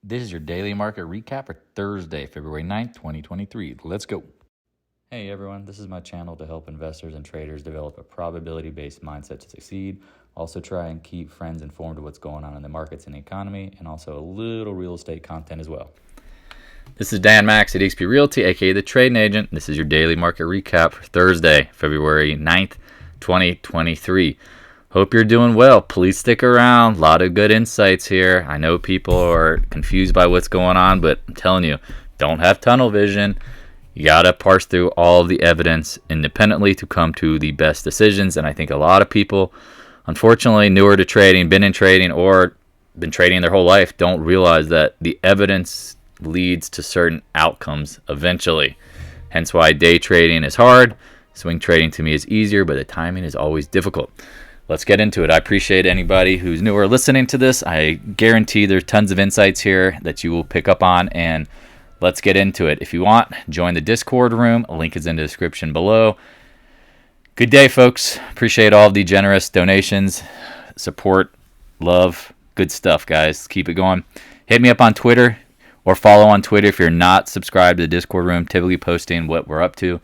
This is your daily market recap for Thursday, February 9th, 2023. Let's go. Hey everyone, this is my channel to help investors and traders develop a probability-based mindset to succeed. Also try and keep friends informed of what's going on in the markets and the economy, and also a little real estate content as well. This is Dan Max at eXp Realty, aka the Trading Agent. This is your daily market recap for Thursday, February 9th, 2023. Hope you're doing well. Please stick around. A lot of good insights here. I know people are confused by what's going on, but I'm telling you, don't have tunnel vision. You got to parse through all of the evidence independently to come to the best decisions. And I think a lot of people, unfortunately, newer to trading, been in trading, or been trading their whole life, don't realize that the evidence leads to certain outcomes eventually. Hence why day trading is hard. Swing trading to me is easier, but the timing is always difficult. Let's get into it. I appreciate anybody who's new or listening to this. I guarantee there's tons of insights here that you will pick up on, and let's get into it. If you want, join the Discord room. A link is in the description below. Good day, folks. Appreciate all of the generous donations, support, love. Good stuff, guys. Keep it going. Hit me up on Twitter or follow on Twitter if you're not subscribed to the Discord room. Typically posting what we're up to.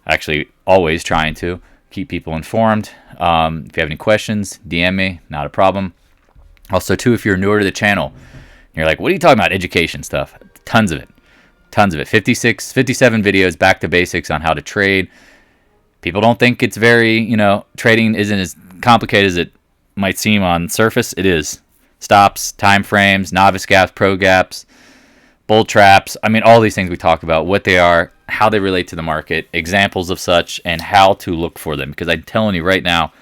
Actually, always trying to keep people informed. If you have any questions, DM me. Not a problem. Also, too, if you're newer to the channel, you're like, what are you talking about? Education stuff. Tons of it. 57 videos back to basics on how to trade. People don't think it's very, trading isn't as complicated as it might seem on surface. It is. Stops, time frames, novice gaps, pro gaps, bull traps. I mean, all these things we talk about, what they are, how they relate to the market, examples of such, and how to look for them. Because I'm telling you right now,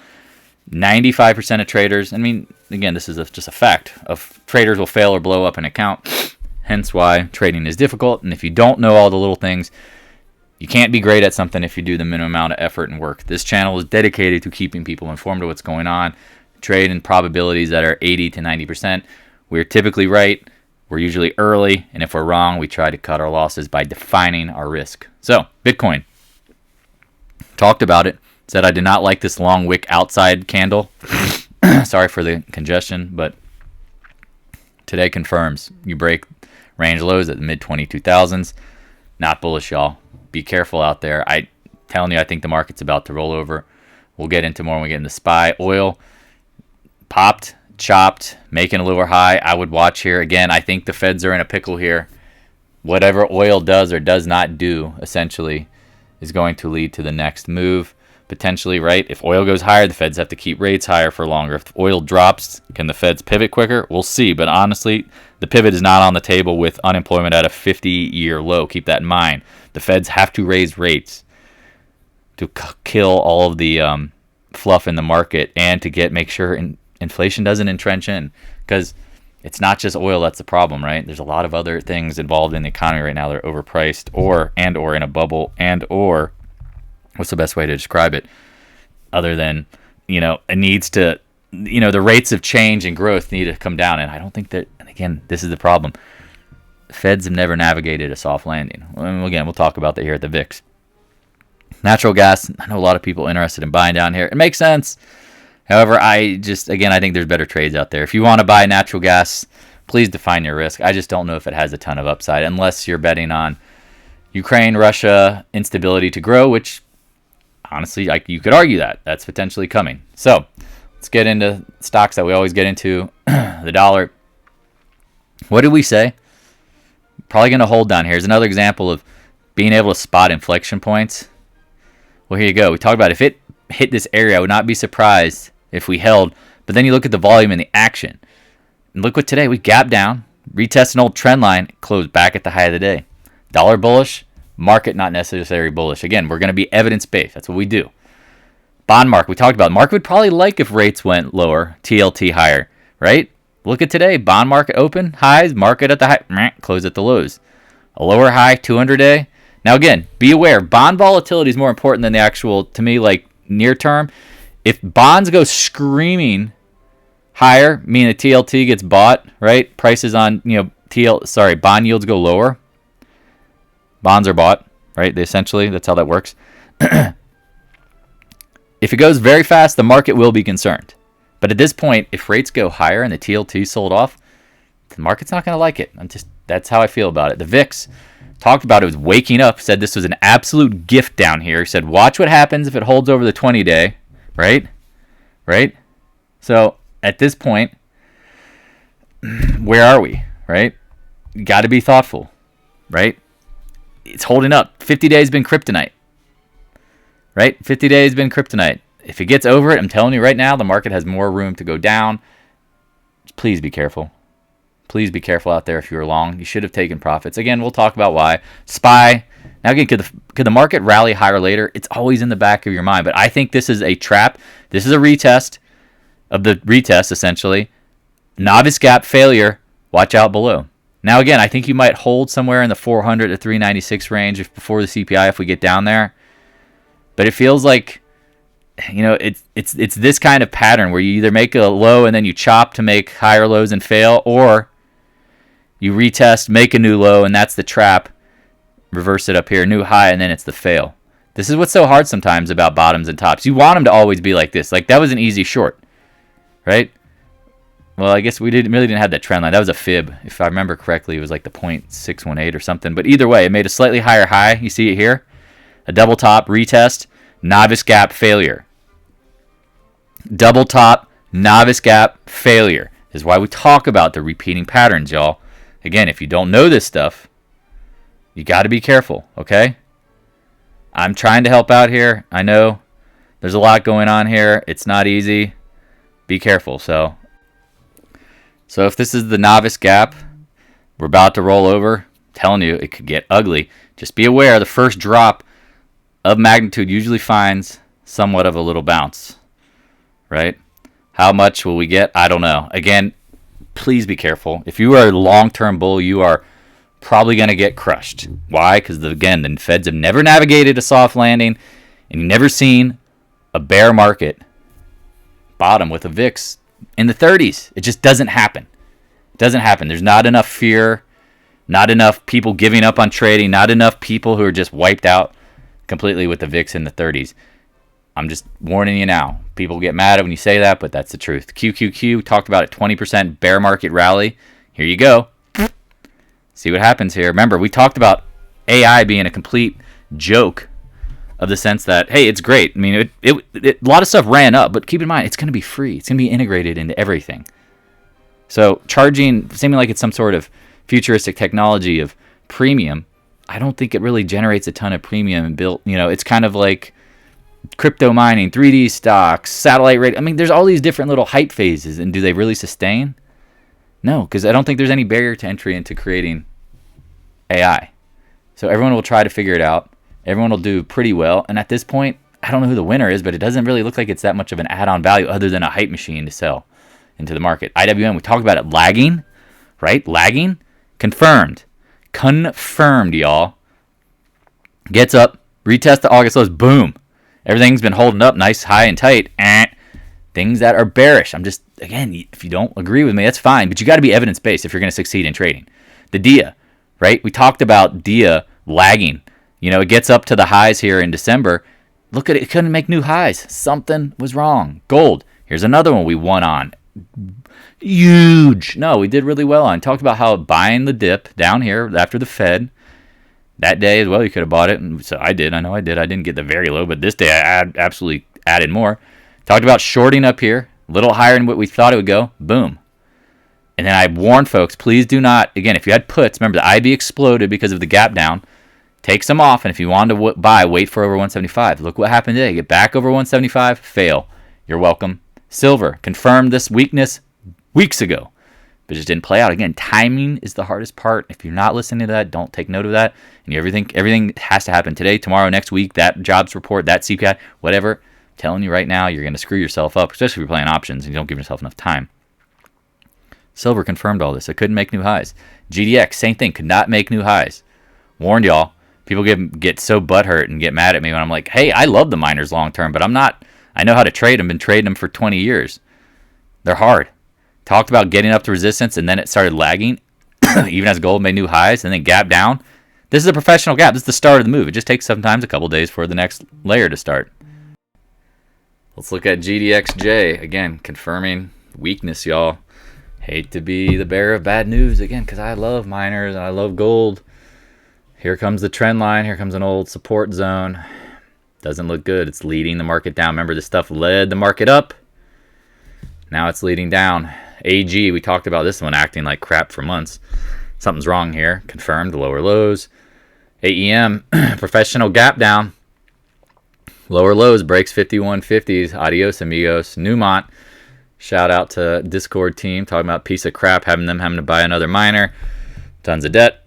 95% of traders, I mean, again, this is just a fact, of traders will fail or blow up an account. Hence why trading is difficult. And if you don't know all the little things, you can't be great at something if you do the minimum amount of effort and work. This channel is dedicated to keeping people informed of what's going on. Trade in probabilities that are 80 to 90%. We're typically right. We're usually early. And if we're wrong, we try to cut our losses by defining our risk. So, Bitcoin. Talked about it. Said I did not like this long wick outside candle. Sorry for the congestion, but today confirms you break range lows at the mid 22,000s. Not bullish, y'all. Be careful out there. I telling you, I think the market's about to roll over. We'll get into more when we get into SPY. Oil popped, chopped, making a lower high. I would watch here. Again, I think the Feds are in a pickle here. Whatever oil does or does not do, essentially, is going to lead to the next move. Potentially, right? If oil goes higher, the Feds have to keep rates higher for longer. If oil drops, can the Feds pivot quicker? We'll see. But honestly, the pivot is not on the table with unemployment at a 50-year low. Keep that in mind. The Feds have to raise rates to kill all of the fluff in the market and to make sure inflation doesn't entrench in. Because it's not just oil that's the problem, right? There's a lot of other things involved in the economy right now that are overpriced or in a bubble or what's the best way to describe it other than, it needs to, the rates of change and growth need to come down. And I don't think that, and again, this is the problem. Feds have never navigated a soft landing. And again, we'll talk about that here at the VIX. Natural gas, I know a lot of people interested in buying down here. It makes sense. However, I think there's better trades out there. If you want to buy natural gas, please define your risk. I just don't know if it has a ton of upside unless you're betting on Ukraine, Russia, instability to grow, which honestly, you could argue that. That's potentially coming. So let's get into stocks that we always get into. The dollar. What did we say? Probably going to hold down here. Here's another example of being able to spot inflection points. Well, here you go. We talked about if it hit this area, I would not be surprised if we held. But then you look at the volume and the action. And look what today. We gapped down, retested an old trend line, closed back at the high of the day. Dollar bullish. Market not necessarily bullish. Again, we're going to be evidence-based. That's what we do. Bond market, we talked about. Market would probably like if rates went lower, TLT higher, right? Look at today. Bond market open, highs, market at the high, close at the lows. A lower high, 200-day. Now again, be aware, bond volatility is more important than the actual, to me, near term. If bonds go screaming higher, meaning the TLT gets bought, right? Prices on, bond yields go lower. Bonds are bought, right? That's how that works. If it goes very fast, the market will be concerned. But at this point, if rates go higher and the TLT sold off, The market's not going to like it. That's how I feel about it. The VIX talked about it was waking up, said this was an absolute gift down here. He said, watch what happens if it holds over the 20-day, right? Right? So at this point, where are we, right? You got to be thoughtful, right? It's holding up. 50 days been kryptonite, right? 50 days been kryptonite. If it gets over it, I'm telling you right now, the market has more room to go down. Please be careful. Please be careful out there if you're long. You should have taken profits. Again, we'll talk about why. SPY. Now, again, could the market rally higher later? It's always in the back of your mind. But I think this is a trap. This is a retest of the retest, essentially. Novice gap failure. Watch out below. Now, again, I think you might hold somewhere in the 400 to 396 range before the CPI if we get down there. But it feels like, you know, it's this kind of pattern where you either make a low and then you chop to make higher lows and fail, or you retest, make a new low, and that's the trap. Reverse it up here, new high, and then it's the fail. This is what's so hard sometimes about bottoms and tops. You want them to always be like this. Like, that was an easy short, right? Well, I guess we really didn't have that trend line. That was a fib. If I remember correctly, it was like the 0.618 or something. But either way, it made a slightly higher high. You see it here. A double top, retest, novice gap, failure. Double top, novice gap, failure. This is why we talk about the repeating patterns, y'all. Again, if you don't know this stuff, you got to be careful, okay? I'm trying to help out here. I know there's a lot going on here. It's not easy. Be careful. So if this is the novice gap, we're about to roll over. I'm telling you, it could get ugly. Just be aware, the first drop of magnitude usually finds somewhat of a little bounce, right? How much will we get? I don't know. Again, please be careful. If you are a long-term bull, you are probably going to get crushed. Why? Because, again, the Feds have never navigated a soft landing, and you've never seen a bear market bottom with a VIX in the 30s. It just doesn't happen. It doesn't happen. There's not enough fear, not enough people giving up on trading, not enough people who are just wiped out completely with the VIX in the 30s. I'm just warning you now. People get mad at when you say that, but that's the truth. QQQ talked about a 20% bear market rally. Here you go. See what happens here. Remember, we talked about AI being a complete joke of the sense that, hey, it's great. I mean, a lot of stuff ran up, but keep in mind, it's going to be free. It's going to be integrated into everything. So charging, seeming like it's some sort of futuristic technology of premium, I don't think it really generates a ton of premium and built. You know, it's kind of like crypto mining, 3D stocks, satellite radio. I mean, there's all these different little hype phases, and do they really sustain? No, because I don't think there's any barrier to entry into creating AI. So everyone will try to figure it out. Everyone will do pretty well. And at this point, I don't know who the winner is, but it doesn't really look like it's that much of an add-on value other than a hype machine to sell into the market. IWM, we talked about it lagging, right? Lagging. Confirmed. Confirmed, y'all. Gets up. Retest the August lows. Boom. Everything's been holding up nice, high, and tight. Things that are bearish. I'm just, again, if you don't agree with me, that's fine. But you got to be evidence-based if you're going to succeed in trading. The DIA, right? We talked about DIA lagging. You know, it gets up to the highs here in December. Look at it. It couldn't make new highs. Something was wrong. Gold. Here's another one we won on. Huge. No, we did really well on. Talked about how buying the dip down here after the Fed. That day as well, you could have bought it. And so I did. I know I did. I didn't get the very low, but this day I absolutely added more. Talked about shorting up here. A little higher than what we thought it would go. Boom. And then I warned folks, please do not, again, if you had puts, remember the IB exploded because of the gap down. Take some off, and if you wanted to buy, wait for over 175. Look what happened today. Get back over 175, fail. You're welcome. Silver confirmed this weakness weeks ago, but just didn't play out. Again, timing is the hardest part. If you're not listening to that, don't take note of that. And everything has to happen today, tomorrow, next week, that jobs report, that CPI, whatever. I'm telling you right now, you're going to screw yourself up, especially if you're playing options and you don't give yourself enough time. Silver confirmed all this. It couldn't make new highs. GDX, same thing, could not make new highs. Warned y'all. People get so butthurt and get mad at me when I'm like, hey, I love the miners long term, but I'm not. I know how to trade them. Been trading them for 20 years. They're hard. Talked about getting up to resistance, and then it started lagging, even as gold made new highs, and then gap down. This is a professional gap. This is the start of the move. It just takes sometimes a couple days for the next layer to start. Let's look at GDXJ. Again, confirming weakness, y'all. Hate to be the bearer of bad news again, because I love miners and I love gold. Here comes the trend line. Here comes an old support zone. Doesn't look good. It's leading the market down. Remember, this stuff led the market up. Now it's leading down. AG, we talked about this one acting like crap for months. Something's wrong here. Confirmed, lower lows. AEM, professional gap down. Lower lows, breaks 5150s. Adios, amigos. Newmont, shout out to Discord team. Talking about piece of crap, having to buy another miner. Tons of debt.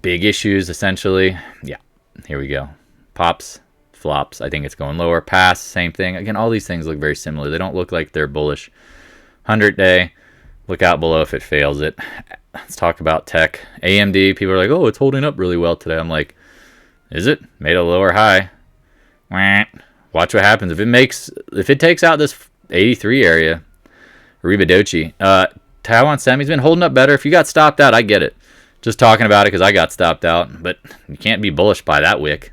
Big issues, essentially. Yeah, here we go. Pops, flops. I think it's going lower. PAAS, same thing. Again, all these things look very similar. They don't look like they're bullish. 100-day, look out below if it fails it. Let's talk about tech. AMD, people are like, oh, it's holding up really well today. I'm like, is it? Made a lower high. Watch what happens. If it takes out this 83 area, Ribidochi. Taiwan Semi's been holding up better. If you got stopped out, I get it. Just talking about it because I got stopped out. But you can't be bullish by that wick.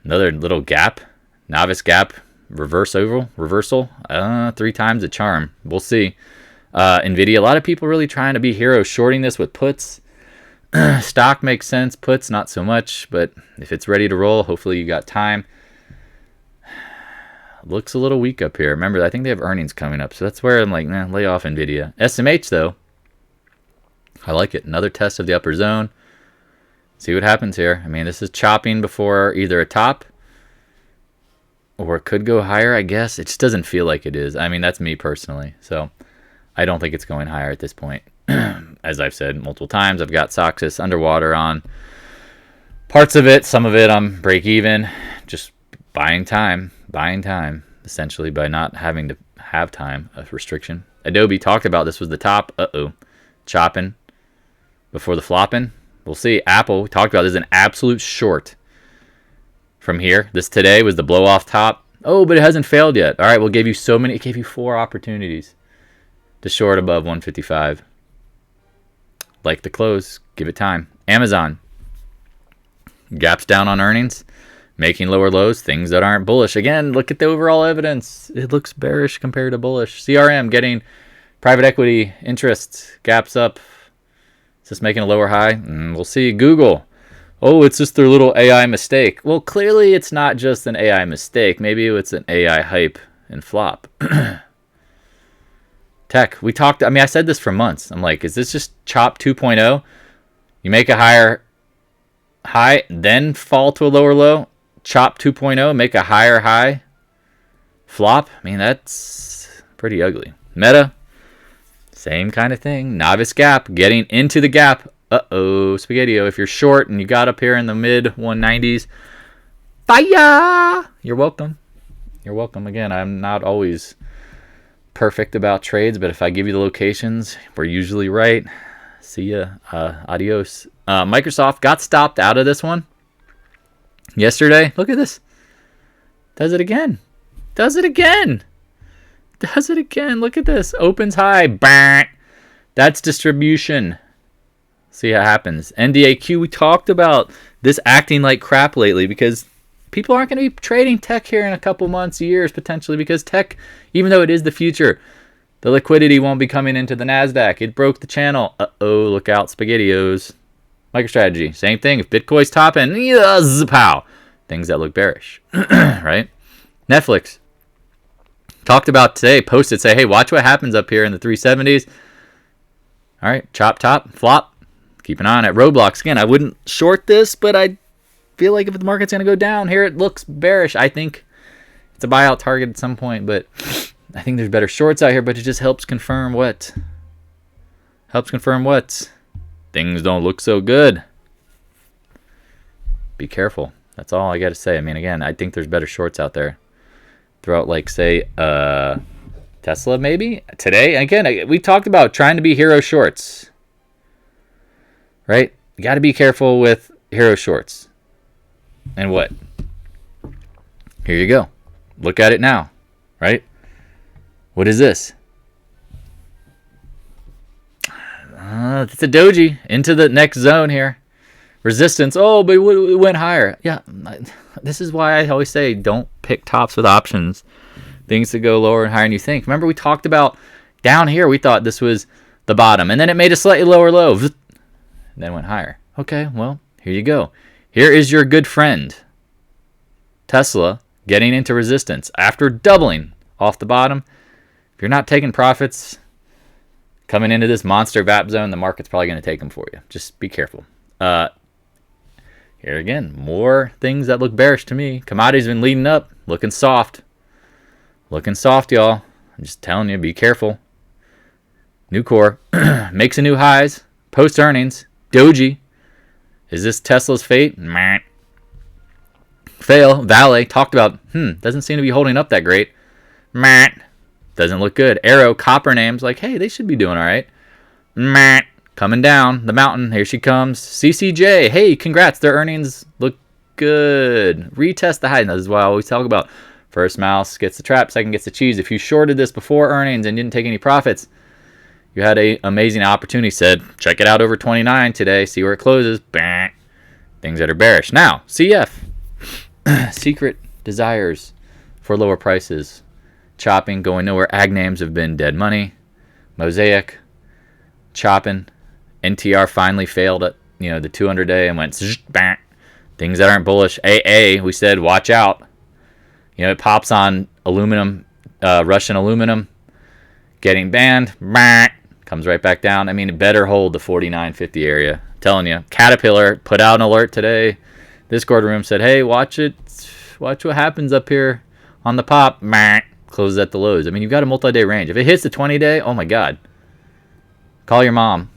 Another little gap. Novice gap. Reversal. 3 times the charm. We'll see. NVIDIA. A lot of people really trying to be heroes shorting this with puts. Stock makes sense. Puts, not so much. But if it's ready to roll, hopefully you got time. Looks a little weak up here. Remember, I think they have earnings coming up. So that's where I'm like, lay off NVIDIA. SMH, though. I like it. Another test of the upper zone. See what happens here. I mean, this is chopping before either a top or it could go higher, I guess. It just doesn't feel like it is. I mean, that's me personally. So I don't think it's going higher at this point. As I've said multiple times, I've got Soxus underwater on parts of it. Some of it I'm break even. Just buying time, essentially, by not having to have time of restriction. Adobe talked about this was the top. Chopping before the flopping. We'll see. Apple, we talked about this is an absolute short from here. This today was the blow off top. Oh, but it hasn't failed yet. All right, we'll give you so many. It gave you 4 opportunities to short above 155. Like the close, give it time. Amazon, gaps down on earnings, making lower lows, things that aren't bullish. Again, look at the overall evidence. It looks bearish compared to bullish. CRM getting private equity interest, gaps up. Is this making a lower high? We'll see. Google. Oh, it's just their little AI mistake. Well, clearly it's not just an AI mistake. Maybe it's an AI hype and flop. Tech. I said this for months. I'm like, is this just chop 2.0? You make a higher high, then fall to a lower low. Chop 2.0, make a higher high. Flop. I mean, that's pretty ugly. Meta. Same kind of thing. Novice gap. Getting into the gap. Spaghetti-O. If you're short and you got up here in the mid 190s, fire! You're welcome. You're welcome. Again, I'm not always perfect about trades, but if I give you the locations, we're usually right. See ya. Adios. Microsoft got stopped out of this one yesterday. Look at this. Does it again. Look at this. Opens high. Bang. That's distribution. See how it happens. NDAQ, we talked about this acting like crap lately because people aren't going to be trading tech here in a couple months, years, potentially, because tech, even though it is the future, the liquidity won't be coming into the NASDAQ. It broke the channel. Look out, SpaghettiOs. MicroStrategy, same thing. If Bitcoin's topping, pow. Things that look bearish, right? Netflix. Talked about today, posted, say, hey, watch what happens up here in the 370s. All right, chop, top, flop. Keep an eye on it. Roblox, again, I wouldn't short this, but I feel like if the market's going to go down, here it looks bearish. I think it's a buyout target at some point, but I think there's better shorts out here, but it just helps confirm what? Things don't look so good. Be careful. That's all I got to say. I mean, again, I think there's better shorts out there. Throw out, like, say, Tesla, maybe? Today, again, we talked about trying to be hero shorts. Right? You got to be careful with hero shorts. And what? Here you go. Look at it now. Right? What is this? It's a doji into the next zone here. Resistance. Oh, but it went higher. Yeah. This is why I always say don't pick tops with options. Things that go lower and higher than you think. Remember we talked about Down here, we thought this was the bottom. And then it made a slightly lower low. And then went higher. Okay, well, here you go. Here is your good friend, Tesla, getting into resistance after doubling off the bottom. If you're not taking profits coming into this monster VAP zone, the market's probably going to take them for you. Just be careful. Here again, more things that look bearish to me. Commodities been leading up, looking soft. Looking soft, y'all. I'm just telling you, be careful. Nucor makes a new highs, post earnings. Doji, is this Tesla's fate? Meh. VALE talked about, doesn't seem to be holding up that great. Meh. Doesn't look good. Arrow, copper names, like, hey, they should be doing all right. Meh. Coming down the mountain. Here she comes. CCJ, hey, congrats. Their earnings look good. Retest the high. This is why I always talk about first mouse gets the trap, second gets the cheese. If you shorted this before earnings and didn't take any profits, you had an amazing opportunity. Said, check it out over 29 today. See where it closes. Bah. Things that are bearish. Now, CF. Secret desires for lower prices. Chopping, going nowhere. Ag names have been dead money. Mosaic, chopping. NTR finally failed at the 200-day and went bang. Things that aren't bullish. AA, we said watch out. It pops on aluminum, Russian aluminum, getting banned. Bang, comes right back down. I mean, it better hold the 49.50 area. I'm telling you, Caterpillar put out an alert today. Discord room said, hey, watch it. Watch what happens up here on the pop. Bang. Closes at the lows. I mean, you've got a multi-day range. If it hits the 20-day, oh my God. Call your mom.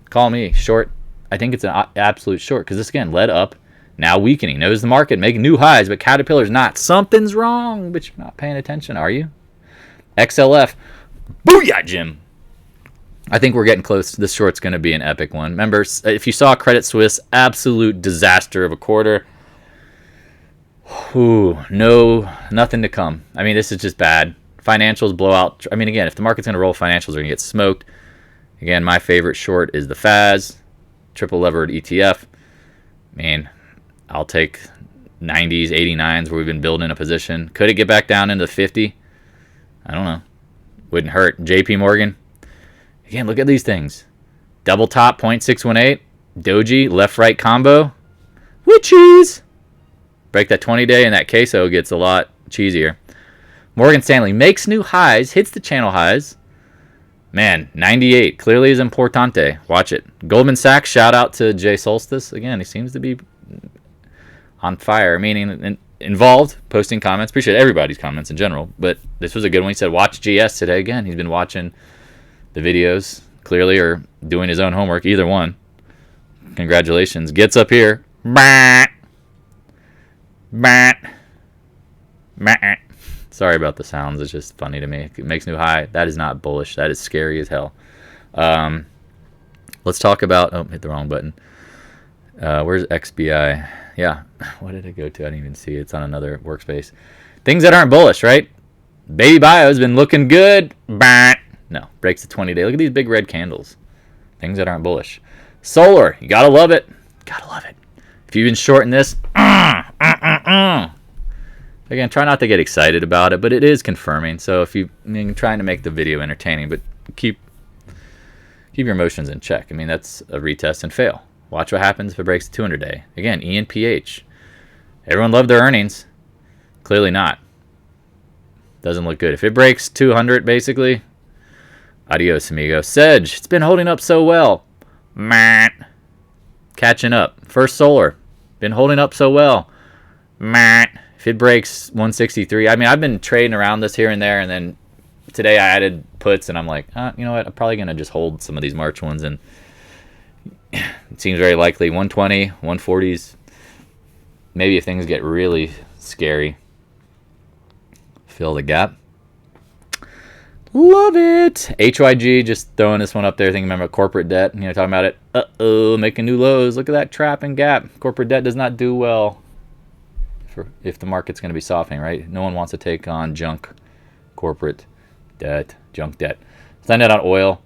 Call me. Short. I think it's an absolute short because this, again, led up, now weakening. Knows the market, making new highs, but Caterpillar's not. Something's wrong, but you're not paying attention, are you? XLF. Booyah, Jim. I think we're getting close. This short's going to be an epic one. Remember, if you saw Credit Suisse, absolute disaster of a quarter. Ooh, no, nothing to come. I mean, this is just bad. Financials blow out. I mean, again, if the market's going to roll, financials are going to get smoked. Again, my favorite short is the FAAS, triple levered ETF. Man, I'll take 90s, 89s where we've been building a position. Could it get back down into 50? I don't know. Wouldn't hurt. JP Morgan. Again, look at these things. Double top, 0.618. Doji, left-right combo. Witches! Break that 20-day and that queso gets a lot cheesier. Morgan Stanley makes new highs, hits the channel highs. Man, 98 clearly is importante. Watch it. Goldman Sachs, shout out to Jay Solstice. Again, he seems to be on fire, meaning involved, posting comments. Appreciate everybody's comments in general, but this was a good one. He said, watch GS today. Again, he's been watching the videos, clearly, or doing his own homework, either one. Congratulations. Gets up here. Bah. Bah. Bah. Sorry about the sounds. It's just funny to me. It makes new high. That is not bullish. That is scary as hell. Let's talk about... Oh, hit the wrong button. Where's XBI? Yeah. What did it go to? I didn't even see it. It's on another workspace. Things that aren't bullish, right? Baby Bio has been looking good. Bah. No. Breaks the 20-day. Look at these big red candles. Things that aren't bullish. Solar. You gotta love it. Gotta love it. If you've been shorting this... Again, try not to get excited about it, but it is confirming. So if you're trying to make the video entertaining, but keep your emotions in check. I mean, that's a retest and fail. Watch what happens if it breaks the 200-day. Again, ENPH. Everyone loved their earnings. Clearly not. Doesn't look good. If it breaks 200, basically, adios, amigo. Sedge, it's been holding up so well. Matt. Catching up. First Solar, been holding up so well. Matt. If it breaks 163, I mean, I've been trading around this here and there, and then today I added puts, and I'm like, you know what? I'm probably going to just hold some of these March ones, and it seems very likely 120, 140s. Maybe if things get really scary, fill the gap. Love it. HYG, just throwing this one up there, thinking about corporate debt, talking about it. Making new lows. Look at that trap and gap. Corporate debt does not do well if the market's going to be softening, right? No one wants to take on junk corporate debt, junk debt. Let's end it on oil.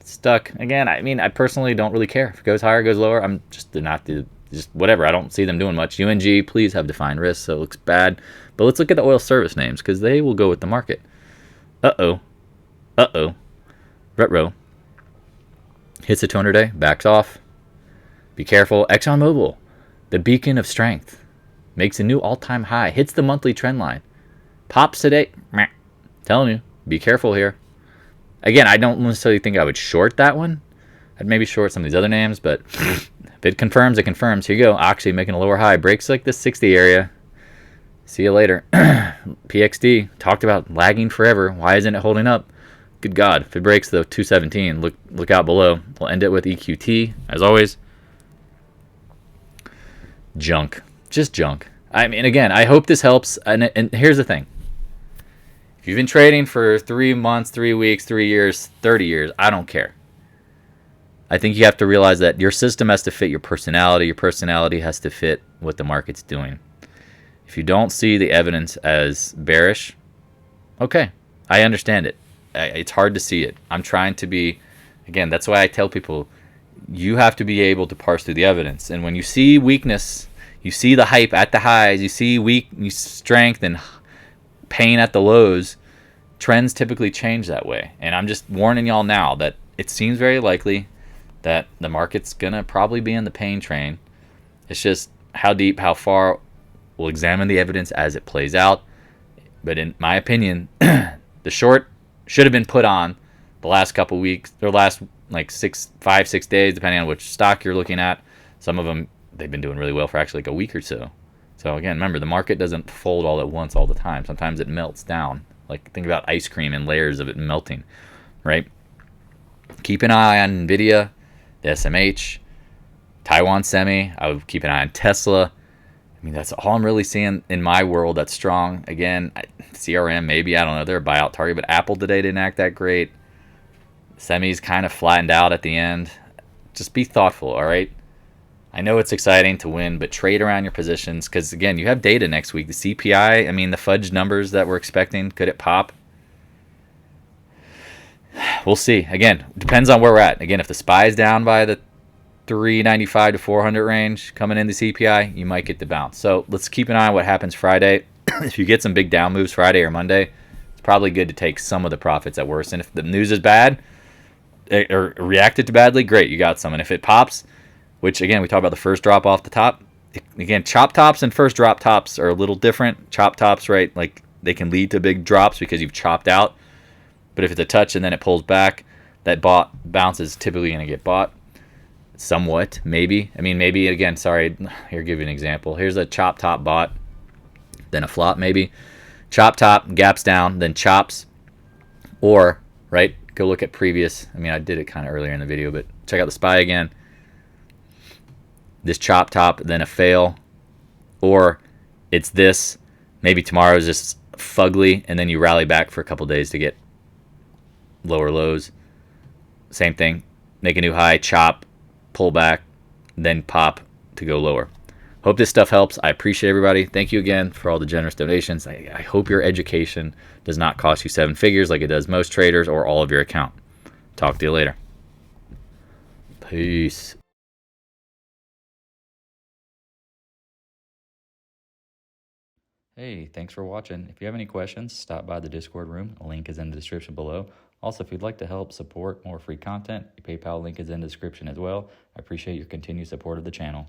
Stuck. Again, I mean, I personally don't really care. If it goes higher, it goes lower. I'm just not the just whatever. I don't see them doing much. UNG, please have defined risk, so it looks bad. But let's look at the oil service names because they will go with the market. Uh-oh. Retro. Hits the 200-day, backs off. Be careful. ExxonMobil, the beacon of strength, makes a new all-time high. Hits the monthly trend line. Pops today. Meh. Telling you, be careful here. Again, I don't necessarily think I would short that one. I'd maybe short some of these other names, but if it confirms, it confirms. Here you go. Actually making a lower high. Breaks like the 60 area. See you later. PXD, talked about lagging forever. Why isn't it holding up? Good God. If it breaks the 217, look out below. We'll end it with EQT, as always. Junk. Just junk. I mean, again, I hope this helps. And here's the thing. If you've been trading for 3 months, 3 weeks, 3 years, 30 years, I don't care. I think you have to realize that your system has to fit your personality. Your personality has to fit what the market's doing. If you don't see the evidence as bearish, okay, I understand it. It's hard to see it. I'm trying to be, again, that's why I tell people, you have to be able to parse through the evidence. And when you see weakness, you see the hype at the highs, you see strength and pain at the lows, trends typically change that way. And I'm just warning y'all now that it seems very likely that the market's going to probably be in the pain train. It's just how deep, how far, we'll examine the evidence as it plays out. But in my opinion, the short should have been put on the last couple weeks, or last like 5, 6 days, depending on which stock you're looking at. Some of them, they've been doing really well for actually like a week or so. So again, remember, the market doesn't fold all at once all the time. Sometimes it melts down. Like, think about ice cream and layers of it melting, right? Keep an eye on NVIDIA, the SMH, Taiwan Semi. I would keep an eye on Tesla. I mean, that's all I'm really seeing in my world that's strong. Again, CRM, maybe, I don't know, they're a buyout target, but Apple today didn't act that great. Semi's kind of flattened out at the end. Just be thoughtful, all right? I know it's exciting to win, but trade around your positions because, again, you have data next week. The CPI, I mean, the fudge numbers that we're expecting, could it pop? We'll see. Again, depends on where we're at. Again, if the SPY's down by the 395 to 400 range coming into CPI, you might get the bounce. So let's keep an eye on what happens Friday. If you get some big down moves Friday or Monday, it's probably good to take some of the profits at worst. And if the news is bad or reacted to badly, great, you got some. And if it pops, which again, we talked about the first drop off the top. Again, chop tops and first drop tops are a little different. Chop tops, right? Like, they can lead to big drops because you've chopped out. But if it's a touch and then it pulls back, that bounce is typically going to get bought. Somewhat, maybe. I mean, maybe, again, sorry, here, give you an example. Here's a chop top bought, then a flop maybe. Chop top, gaps down, then chops. Or, right, go look at previous. I mean, I did it kind of earlier in the video, but check out the SPY again. This chop top, then a fail. Or it's this. Maybe tomorrow is just fugly, and then you rally back for a couple days to get lower lows. Same thing. Make a new high, chop, pull back, then pop to go lower. Hope this stuff helps. I appreciate everybody. Thank you again for all the generous donations. I hope your education does not cost you 7 figures like it does most traders or all of your account. Talk to you later. Peace. Hey, thanks for watching. If you have any questions, stop by the Discord room. A link is in the description below. Also, if you'd like to help support more free content, your PayPal link is in the description as well. I appreciate your continued support of the channel.